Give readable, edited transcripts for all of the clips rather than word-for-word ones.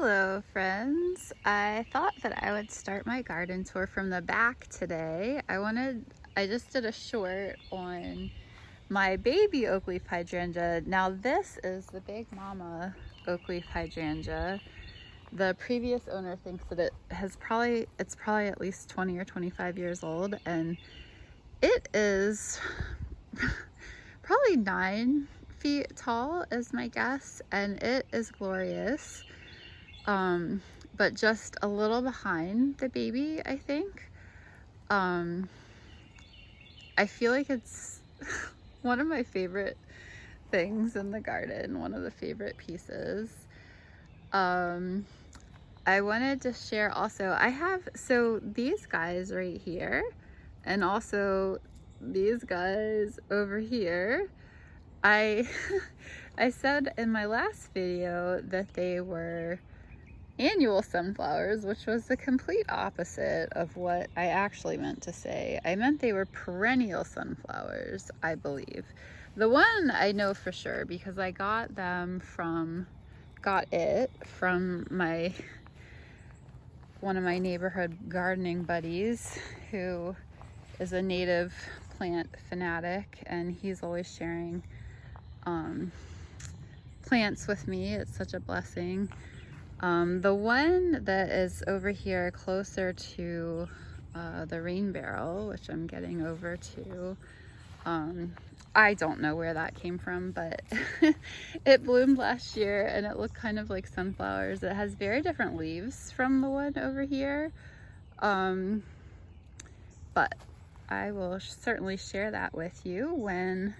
Hello friends. I thought that I would start my garden tour from the back today. I just did a short on my baby oak leaf hydrangea. Now this is the big mama oak leaf hydrangea. The previous owner thinks that it's probably at least 20 or 25 years old, and it is probably 9 feet tall is my guess, and it is glorious. But just a little behind the baby, I think. I feel like it's one of my favorite things in the garden, one of the favorite pieces. I wanted to share also, so these guys right here, and also these guys over here. I said in my last video that they were annual sunflowers, which was the complete opposite of what I actually meant to say. I meant they were perennial sunflowers, I believe. The one I know for sure because I got it from one of my neighborhood gardening buddies who is a native plant fanatic, and he's always sharing plants with me. It's such a blessing. The one that is over here closer to the rain barrel, which I'm getting over to, I don't know where that came from, but it bloomed last year and it looked kind of like sunflowers. It has very different leaves from the one over here, but I will certainly share that with you when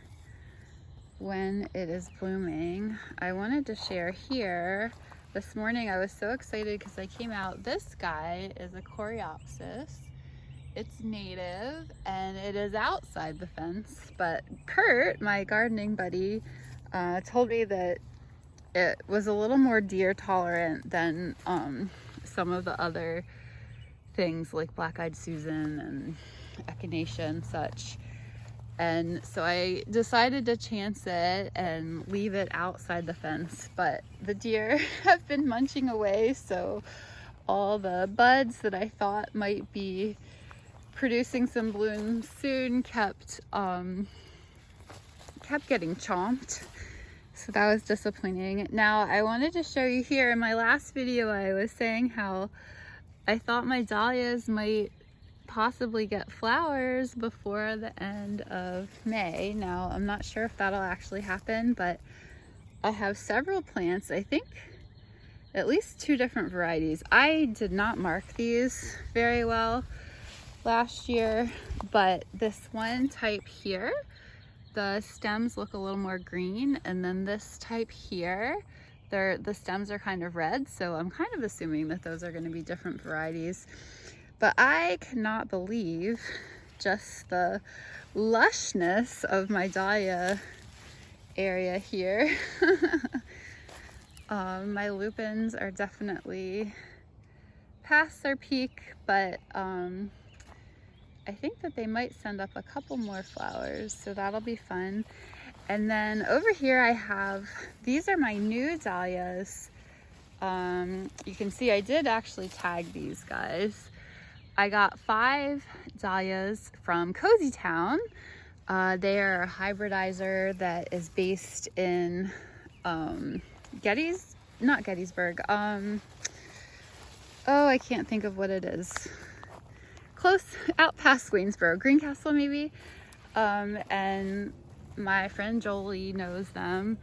it is blooming. I wanted to share here. This morning I was so excited because I came out. This guy is a coreopsis. It's native and it is outside the fence, but Kurt, my gardening buddy, told me that it was a little more deer tolerant than some of the other things like black-eyed Susan and echinacea and such. And so I decided to chance it and leave it outside the fence, but the deer have been munching away, so all the buds that I thought might be producing some blooms soon kept getting chomped. So that was disappointing. Now I wanted to show you here, in my last video I was saying how I thought my dahlias might possibly get flowers before the end of May. Now I'm not sure if that'll actually happen, but I have several plants, I think at least 2 different varieties. I did not mark these very well last year, but this one type here, the stems look a little more green, and then this type here, the stems are kind of red, so I'm kind of assuming that those are going to be different varieties. But I cannot believe just the lushness of my dahlia area here. My lupins are definitely past their peak, but I think that they might send up a couple more flowers, so that'll be fun. And then over here these are my new dahlias. You can see I did actually tag these guys. I got 5 dahlias from Cozy Town. They are a hybridizer that is based in not Gettysburg. Oh, I can't think of what it is. Close, out past Waynesboro, Greencastle maybe. And my friend Jolie knows them.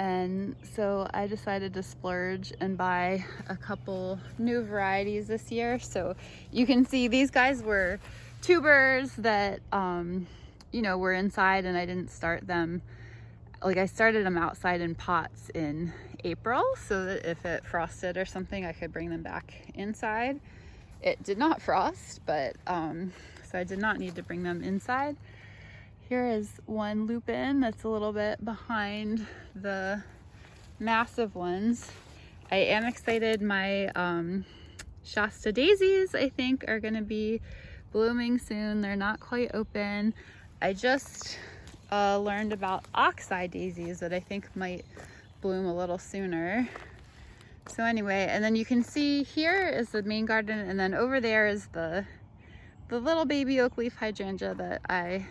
And so I decided to splurge and buy a couple new varieties this year. So you can see these guys were tubers that, were inside, and I didn't start them. Like, I started them outside in pots in April so that if it frosted or something, I could bring them back inside. It did not frost, but so I did not need to bring them inside. Here is one lupin that's a little bit behind the massive ones. I am excited. My Shasta daisies, I think, are going to be blooming soon. They're not quite open. I just learned about oxeye daisies that I think might bloom a little sooner. So anyway, and then you can see here is the main garden, and then over there is the little baby oak leaf hydrangea that I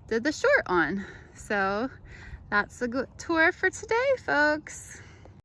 did the short on. So that's a good tour for today, folks.